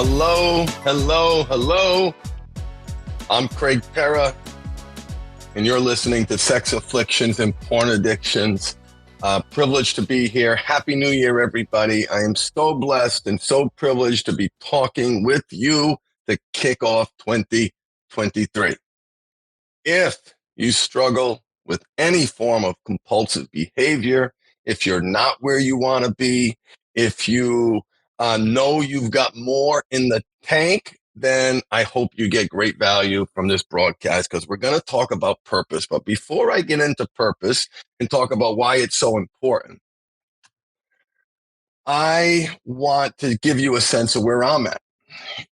Hello, hello, hello. I'm Craig Pera, and you're listening to Sex Afflictions and Porn Addictions. Privileged to be here. Happy New Year, everybody. I am so blessed and so privileged to be talking with you to kick off 2023. If you struggle with any form of compulsive behavior, if you're not where you want to be, if you know you've got more in the tank, then I hope you get great value from this broadcast because we're going to talk about purpose. But before I get into purpose and talk about why it's so important, I want to give you a sense of where I'm at.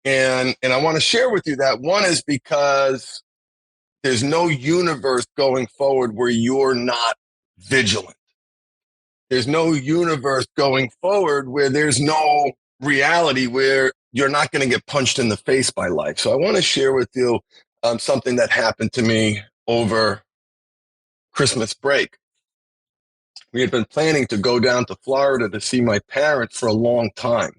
And I want to share with you that one is because there's no universe going forward where you're not vigilant. There's no universe going forward where there's no reality where you're not going to get punched in the face by life. So I want to share with you something that happened to me over Christmas break. We had been planning to go down to Florida to see my parents for a long time.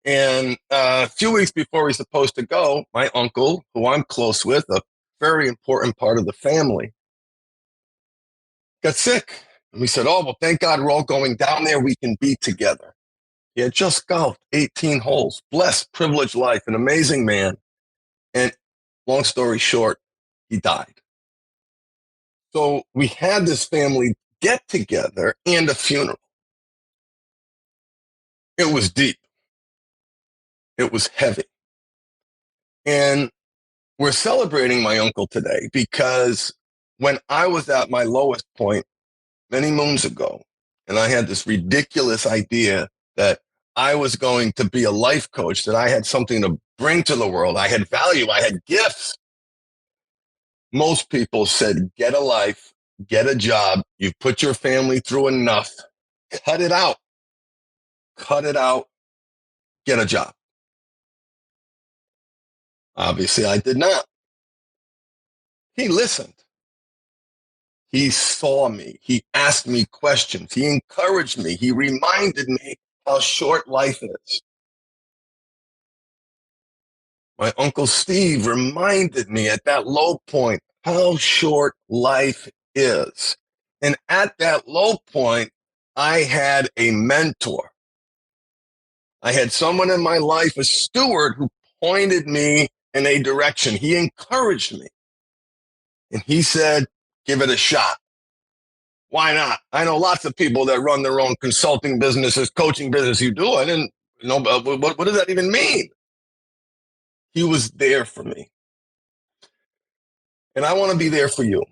And a few weeks before we were supposed to go, my uncle, who I'm close with, a very important part of the family, got sick. And we said, oh, well, thank God we're all going down there. We can be together. He had just golfed 18 holes. Blessed, privileged life, an amazing man. And long story short, he died. So we had this family get together and a funeral. It was deep. It was heavy. And we're celebrating my uncle today because when I was at my lowest point many moons ago, and I had this ridiculous idea that I was going to be a life coach, that I had something to bring to the world. I had value. I had gifts. Most people said, get a life, get a job. You've put your family through enough. Cut it out. Cut it out. Get a job. Obviously, I did not. He listened. He saw me. He asked me questions. He encouraged me. He reminded me how short life is. My Uncle Steve reminded me at that low point how short life is. And at that low point, I had a mentor. I had someone in my life, a steward, who pointed me in a direction. He encouraged me. And he said, give it a shot. Why not? I know lots of people that run their own consulting businesses, coaching business. You do it. And what does that even mean? He was there for me. And I want to be there for you.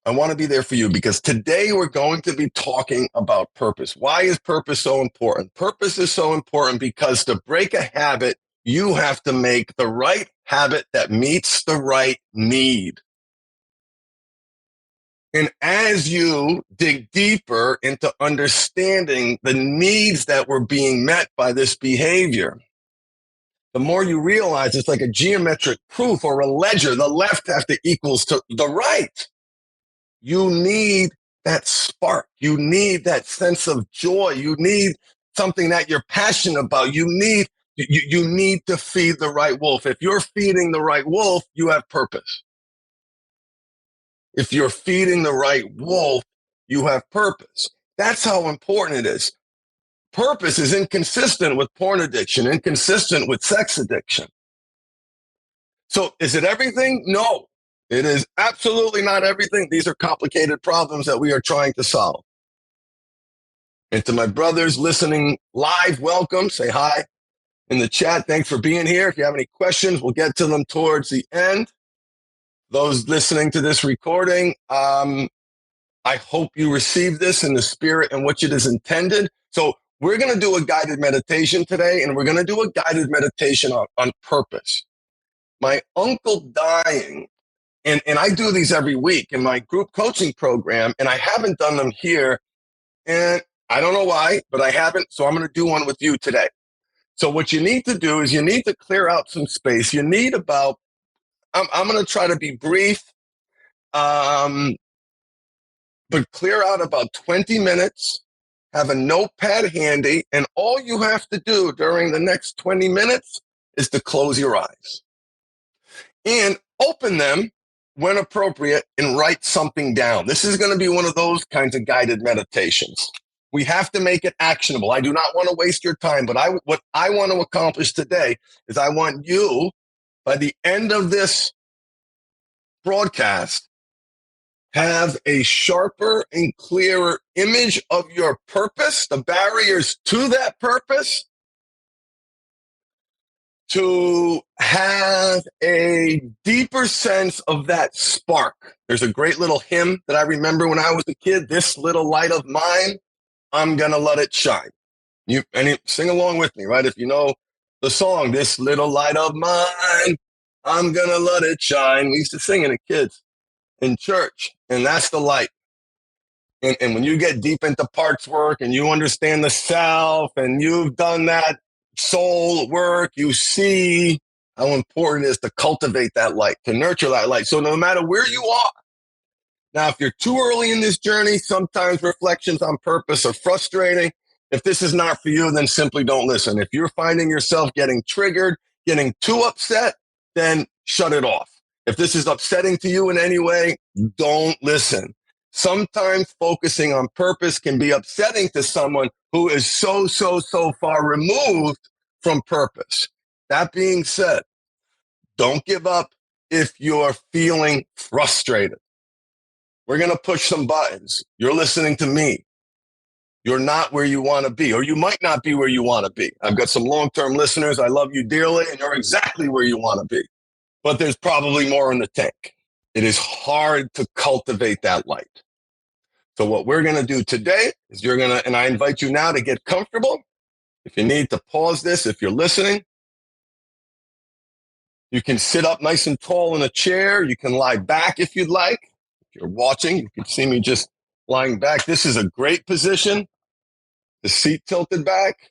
I want to be there for you because today we're going to be talking about purpose. Why is purpose so important? Purpose is so important because to break a habit, you have to make the right habit that meets the right need. And as you dig deeper into understanding the needs that were being met by this behavior, the more you realize it's like a geometric proof or a ledger. The left has to equals to the right. You need that spark. You need that sense of joy. You need something that you're passionate about. You need to feed the right wolf. If you're feeding the right wolf, you have purpose. If you're feeding the right wolf, you have purpose. That's how important it is. Purpose is inconsistent with porn addiction, inconsistent with sex addiction. So is it everything? No, it is absolutely not everything. These are complicated problems that we are trying to solve. And to my brothers listening live, welcome. Say hi in the chat. Thanks for being here. If you have any questions, we'll get to them towards the end. Those listening to this recording, I hope you receive this in the spirit in which it is intended. So we're going to do a guided meditation today, and we're going to do a guided meditation on purpose. My uncle dying, and I do these every week in my group coaching program, and I haven't done them here, and I don't know why, but I haven't, so I'm going to do one with you today. So what you need to do is you need to clear out some space. You need about, I'm going to try to be brief, but clear out about 20 minutes, have a notepad handy, and all you have to do during the next 20 minutes is to close your eyes and open them when appropriate and write something down. This is going to be one of those kinds of guided meditations. We have to make it actionable. I do not want to waste your time, but what I want to accomplish today is I want you, by the end of this broadcast, have a sharper and clearer image of your purpose, the barriers to that purpose, to have a deeper sense of that spark. There's a great little hymn that I remember when I was a kid, "This little light of mine, I'm gonna let it shine." You sing along with me, right? If you know the song, "This little light of mine, I'm gonna let it shine." We used to sing it as kids in church, and that's the light. And when you get deep into parts work and you understand the self and you've done that soul work, you see how important it is to cultivate that light, to nurture that light. So no matter where you are, now, if you're too early in this journey, sometimes reflections on purpose are frustrating. If this is not for you, then simply don't listen. If you're finding yourself getting triggered, getting too upset, then shut it off. If this is upsetting to you in any way, don't listen. Sometimes focusing on purpose can be upsetting to someone who is so far removed from purpose. That being said, don't give up if you're feeling frustrated. We're going to push some buttons. You're listening to me. You're not where you want to be, or you might not be where you want to be. I've got some long-term listeners. I love you dearly, and you're exactly where you want to be. But there's probably more in the tank. It is hard to cultivate that light. So what we're going to do today is and I invite you now to get comfortable. If you need to pause this, if you're listening, you can sit up nice and tall in a chair. You can lie back if you'd like. If you're watching, you can see me just lying back. This is a great position. The seat tilted back.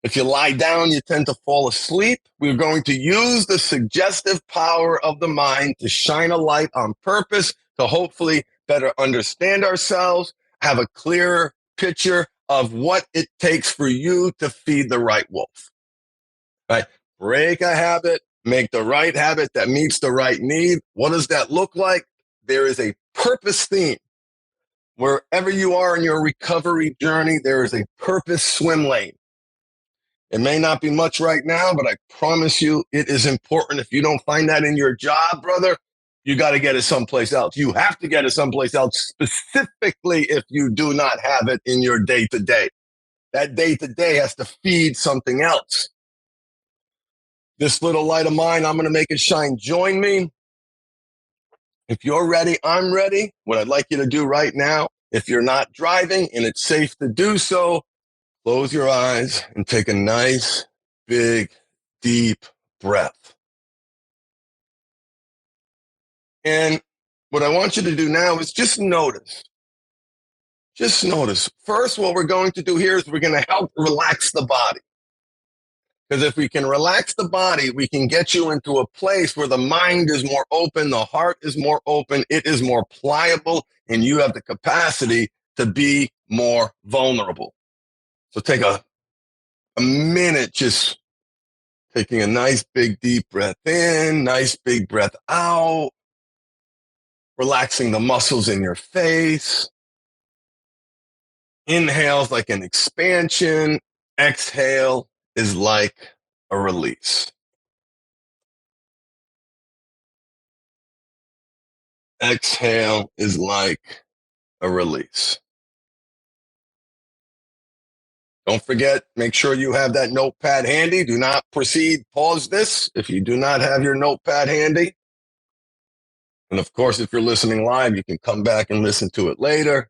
If you lie down, you tend to fall asleep. We're going to use the suggestive power of the mind to shine a light on purpose, to hopefully better understand ourselves, have a clearer picture of what it takes for you to feed the right wolf. Right? Break a habit, make the right habit that meets the right need. What does that look like? There is a purpose theme. Wherever you are in your recovery journey, there is a purpose swim lane. It may not be much right now, but I promise you it is important. If you don't find that in your job, brother, you got to get it someplace else. You have to get it someplace else, specifically if you do not have it in your day-to-day. That day-to-day has to feed something else. This little light of mine, I'm going to make it shine. Join me. If you're ready, I'm ready. What I'd like you to do right now, if you're not driving and it's safe to do so, close your eyes and take a nice, big, deep breath. And what I want you to do now is just notice. Just notice. First, what we're going to do here is we're going to help relax the body. Because if we can relax the body, we can get you into a place where the mind is more open, the heart is more open, it is more pliable, and you have the capacity to be more vulnerable. So take a minute, just taking a nice big deep breath in, nice big breath out, relaxing the muscles in your face. Inhale's like an expansion. Exhale is like a release. Exhale is like a release. Don't forget, make sure you have that notepad handy. Do not pause this if you do not have your notepad handy. And of course, if you're listening live, you can come back and listen to it later.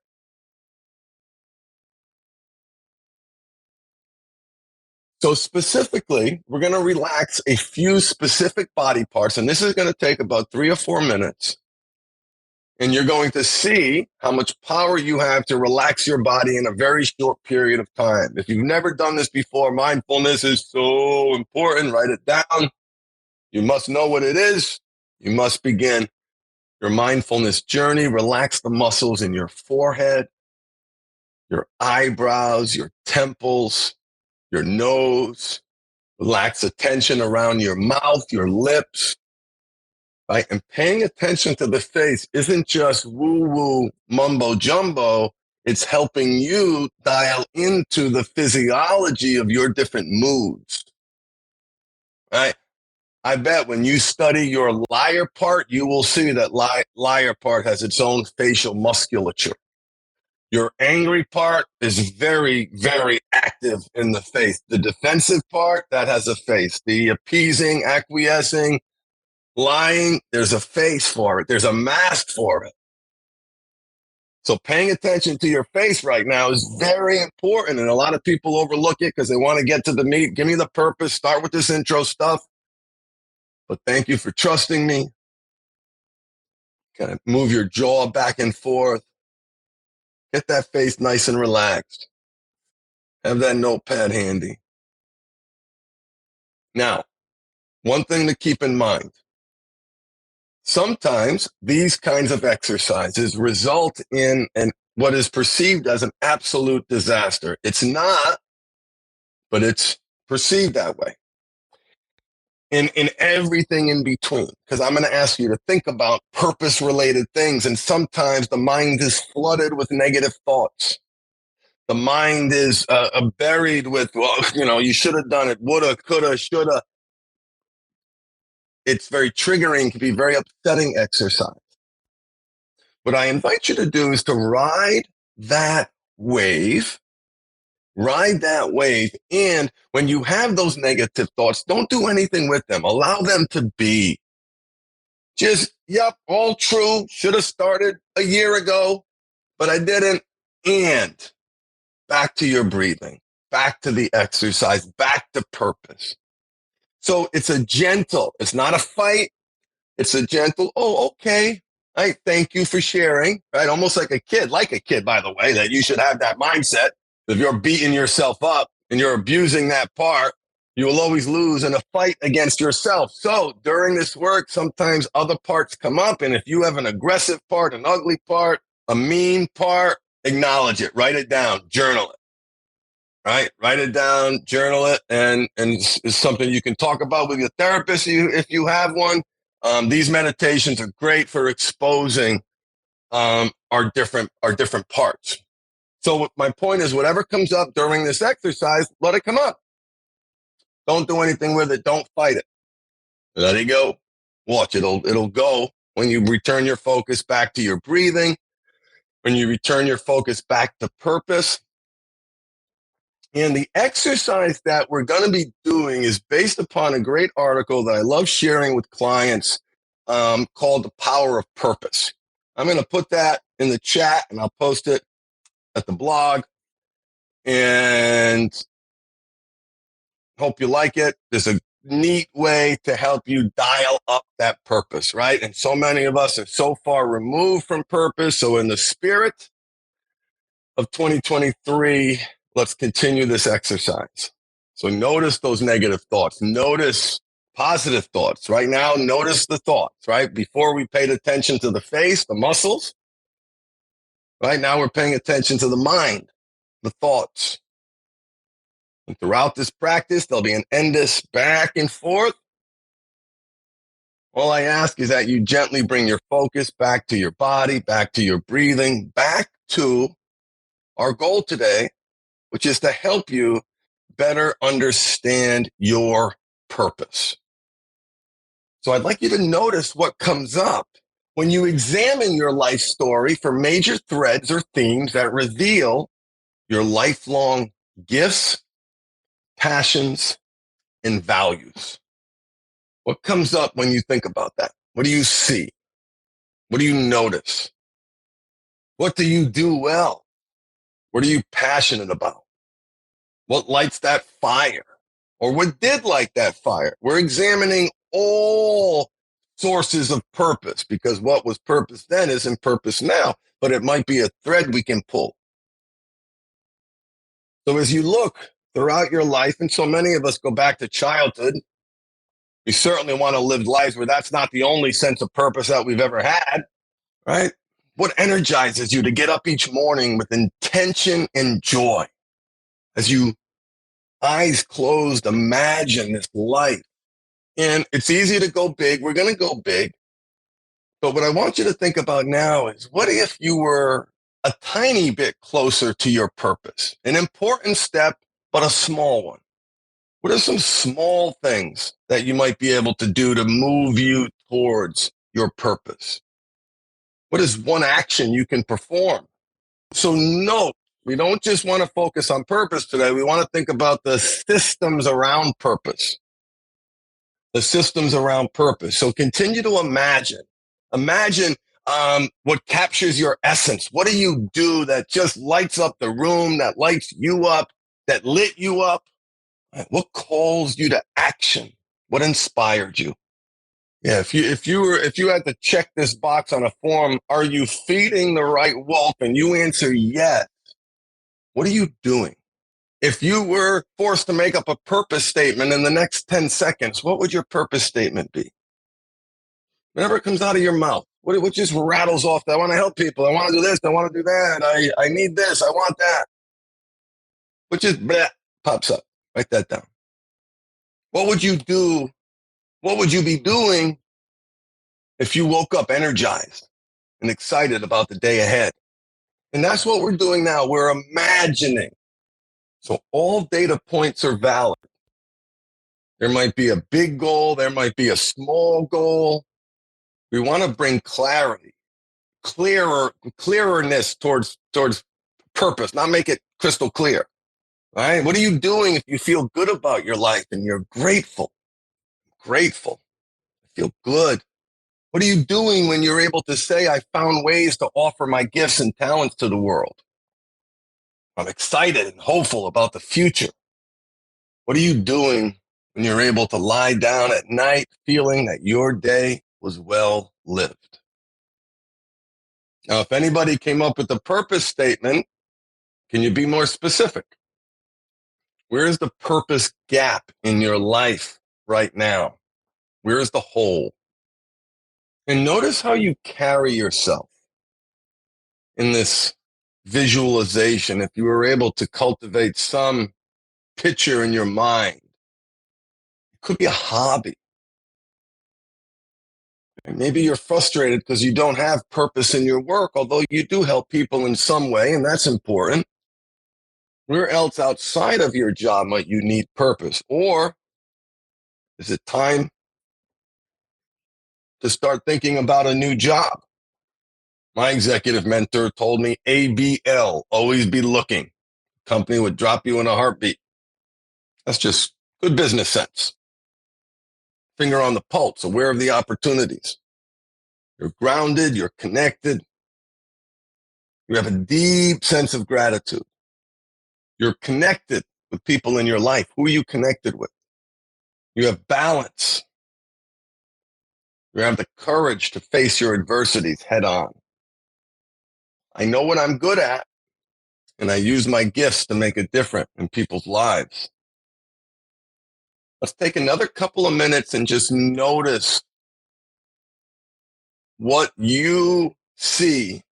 So specifically, we're going to relax a few specific body parts, and this is going to take about 3 or 4 minutes. And you're going to see how much power you have to relax your body in a very short period of time. If you've never done this before, mindfulness is so important. Write it down. You must know what it is. You must begin your mindfulness journey. Relax the muscles in your forehead, your eyebrows, your temples, your nose, Relax the tension around your mouth, your lips, right? And paying attention to the face isn't just woo-woo mumbo jumbo. It's helping you dial into the physiology of your different moods, right? I bet when you study your liar part, you will see that liar part has its own facial musculature. Your angry part is very, very active in the face. The defensive part, that has a face. The appeasing, acquiescing, lying, there's a face for it. There's a mask for it. So paying attention to your face right now is very important. And a lot of people overlook it because they want to get to the meat. Give me the purpose. Start with this intro stuff. But thank you for trusting me. Kind of move your jaw back and forth. Get that face nice and relaxed. Have that notepad handy. Now, one thing to keep in mind. Sometimes these kinds of exercises result in what is perceived as an absolute disaster. It's not, but it's perceived that way. In everything in between, because I'm going to ask you to think about purpose-related things, and sometimes the mind is flooded with negative thoughts. The mind is buried with, well, you should have done it, woulda, coulda, shoulda. It's very triggering, can be very upsetting exercise. What I invite you to do is to ride that wave. Ride that wave. And when you have those negative thoughts, don't do anything with them. Allow them to be. Just, yep, all true. Should have started a year ago, but I didn't. And back to your breathing, back to the exercise, back to purpose. So it's it's not a fight. It's a gentle, oh, okay. I thank you for sharing, right? Almost like a kid, by the way, that you should have that mindset. If you're beating yourself up and you're abusing that part, you will always lose in a fight against yourself. So during this work, sometimes other parts come up. And if you have an aggressive part, an ugly part, a mean part, acknowledge it, write it down, journal it, right? Write it down, journal it. And it's something you can talk about with your therapist if you have one. These meditations are great for exposing our different parts. So my point is, whatever comes up during this exercise, let it come up. Don't do anything with it. Don't fight it. Let it go. Watch it'll go when you return your focus back to your breathing, when you return your focus back to purpose. And the exercise that we're going to be doing is based upon a great article that I love sharing with clients called The Power of Purpose. I'm going to put that in the chat and I'll post it at the blog. And hope you like it. There's a neat way to help you dial up that purpose, right? And so many of us are so far removed from purpose. So in the spirit of 2023, let's continue this exercise. So notice those negative thoughts. Notice positive thoughts. Right now, notice the thoughts, right? Before we paid attention to the face, the muscles. Right now, we're paying attention to the mind, the thoughts. And throughout this practice, there'll be an endless back and forth. All I ask is that you gently bring your focus back to your body, back to your breathing, back to our goal today, which is to help you better understand your purpose. So I'd like you to notice what comes up when you examine your life story for major threads or themes that reveal your lifelong gifts, passions, and values. What comes up when you think about that? What do you see? What do you notice? What do you do well? What are you passionate about? What lights that fire? Or what did light that fire? We're examining all sources of purpose because what was purpose then isn't purpose now, but it might be a thread we can pull. So as you look throughout your life, and so many of us go back to childhood, we certainly want to live lives where that's not the only sense of purpose that we've ever had, right? What energizes you to get up each morning with intention and joy as you eyes closed, imagine this life. And it's easy to go big. We're going to go big. But what I want you to think about now is, what if you were a tiny bit closer to your purpose? An important step, but a small one. What are some small things that you might be able to do to move you towards your purpose? What is one action you can perform? So note, we don't just want to focus on purpose today. We want to think about the systems around purpose. The systems around purpose. So continue to imagine. Imagine what captures your essence. What do you do that just lights up the room, that lights you up, that lit you up? What calls you to action? What inspired you? Yeah, if you had to check this box on a form, are you feeding the right wolf? And you answer yes. What are you doing? If you were forced to make up a purpose statement in the next 10 seconds, what would your purpose statement be? Whatever comes out of your mouth, what just rattles off that? I want to help people. I want to do this. I want to do that. I need this. I want that. What just pops up? Write that down. What would you do? What would you be doing if you woke up energized and excited about the day ahead? And that's what we're doing now. We're imagining. So all data points are valid. There might be a big goal. There might be a small goal. We want to bring clarity, clearness towards purpose, not make it crystal clear. All right. What are you doing if you feel good about your life and you're grateful? Grateful. I feel good. What are you doing when you're able to say, I found ways to offer my gifts and talents to the world? I'm excited and hopeful about the future. What are you doing when you're able to lie down at night feeling that your day was well lived? Now, if anybody came up with a purpose statement, can you be more specific? Where is the purpose gap in your life right now? Where is the hole? And notice how you carry yourself in this visualization. If you were able to cultivate some picture in your mind, it could be a hobby. Maybe you're frustrated because you don't have purpose in your work, although you do help people in some way, and that's important. Where else outside of your job might you need purpose? Or is it time to start thinking about a new job? My executive mentor told me ABL, always be looking. Company would drop you in a heartbeat. That's just good business sense. Finger on the pulse, aware of the opportunities. You're grounded, you're connected. You have a deep sense of gratitude. You're connected with people in your life. Who are you connected with? You have balance. You have the courage to face your adversities head on. I know what I'm good at, and I use my gifts to make a difference in people's lives. Let's take another couple of minutes and just notice what you see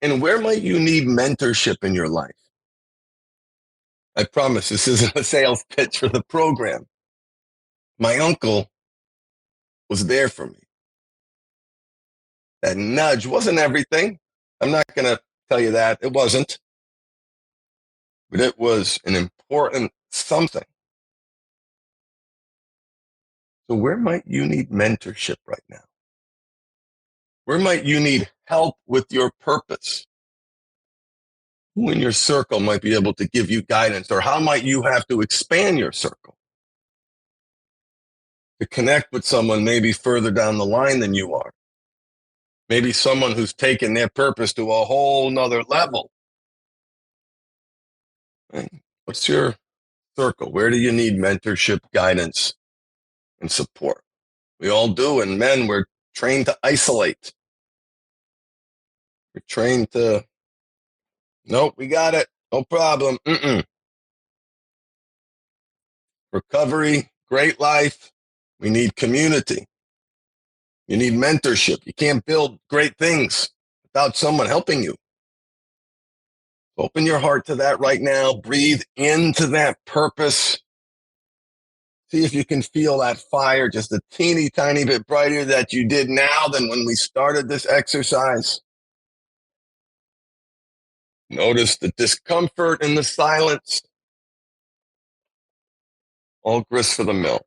and where might you need mentorship in your life. I promise this isn't a sales pitch for the program. My uncle was there for me. That nudge wasn't everything. I'm not going to tell you that. It wasn't. But it was an important something. So where might you need mentorship right now? Where might you need help with your purpose? Who in your circle might be able to give you guidance, or how might you have to expand your circle to connect with someone maybe further down the line than you are? Maybe someone who's taken their purpose to a whole nother level. Right? What's your circle? Where do you need mentorship, guidance, and support? We all do. And men, we're trained to isolate. We're trained to, nope, we got it. No problem. Recovery, great life. We need community. You need mentorship. You can't build great things without someone helping you. Open your heart to that right now. Breathe into that purpose. See if you can feel that fire just a teeny tiny bit brighter that you did now than when we started this exercise. Notice the discomfort and the silence. All grist for the mill.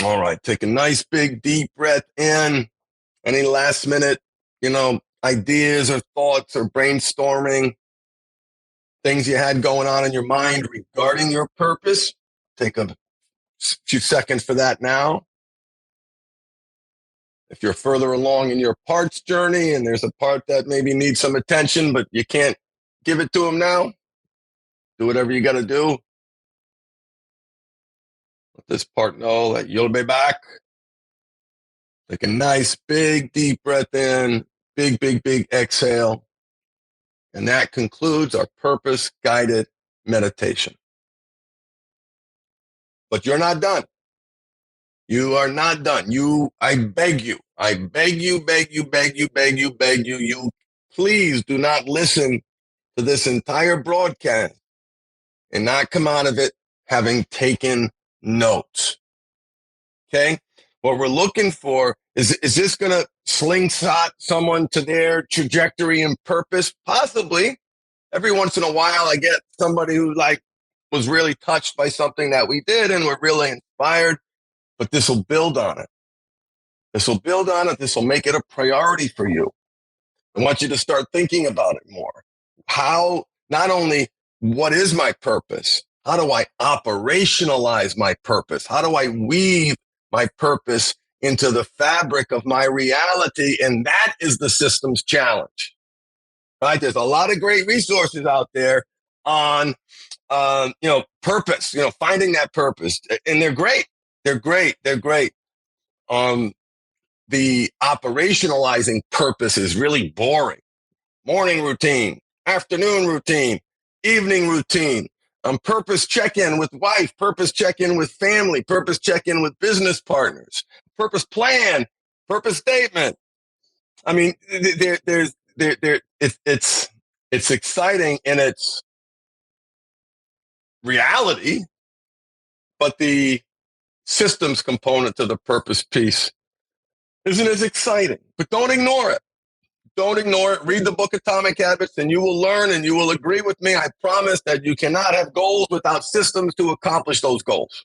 All right, take a nice big deep breath in. Any last minute, ideas or thoughts or brainstorming, things you had going on in your mind regarding your purpose. Take a few seconds for that now. If you're further along in your parts journey and there's a part that maybe needs some attention, but you can't give it to them now, do whatever you got to do. Let this part know that you'll be back. Take a nice big deep breath in, big exhale. And that concludes our purpose-guided meditation. But you're not done. You are not done. I beg you, you please do not listen to this entire broadcast and not come out of it having taken notes. Okay? What we're looking for is this going to slingshot someone to their trajectory and purpose? Possibly. Every once in a while, I get somebody who was really touched by something that we did and were really inspired, but this will build on it. This will make it a priority for you. I want you to start thinking about it more. How, not only what is my purpose? How do I operationalize my purpose? How do I weave my purpose into the fabric of my reality? And that is the systems challenge, right? There's a lot of great resources out there on, purpose, finding that purpose. And they're great. They're great. The operationalizing purpose is really boring. Morning routine, afternoon routine, evening routine, purpose check-in with wife, purpose check-in with family, purpose check-in with business partners, purpose plan, purpose statement. I mean, it's exciting in its reality, but the systems component to the purpose piece isn't as exciting. But don't ignore it. Don't ignore it. Read the book Atomic Habits and you will learn and you will agree with me. I promise that you cannot have goals without systems to accomplish those goals.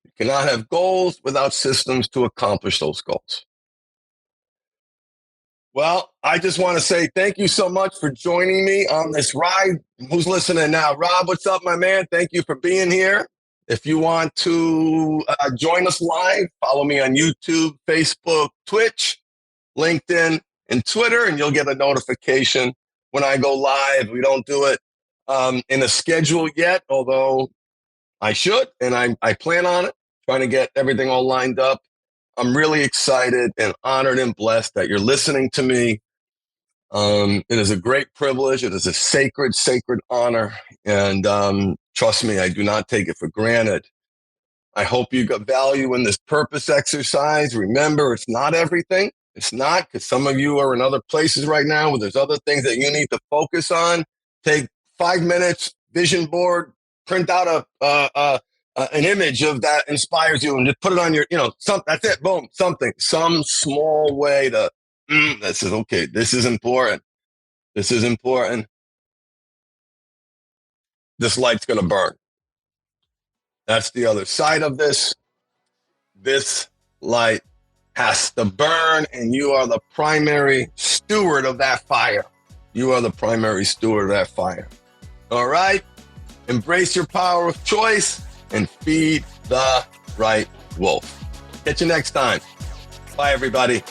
You cannot have goals without systems to accomplish those goals. Well, I just want to say thank you so much for joining me on this ride. Who's listening now? Rob, what's up, my man? Thank you for being here. If you want to join us live, follow me on YouTube, Facebook, Twitch, LinkedIn, and Twitter, and you'll get a notification when I go live. We don't do it in a schedule yet, although I should, and I plan on it, trying to get everything all lined up. I'm really excited and honored and blessed that you're listening to me. It is a great privilege. It is a sacred honor. And trust me, I do not take it for granted. I hope you got value in this purpose exercise. Remember, it's not everything. It's not, because some of you are in other places right now where there's other things that you need to focus on. Take 5 minutes, vision board, print out an image of that inspires you and just put it on your, that's it, boom, some small way to, that says, okay, this is important. This light's going to burn. That's the other side of this. This light has to burn, and you are the primary steward of that fire. All right? Embrace your power of choice and feed the right wolf. Catch you next time. Bye, everybody.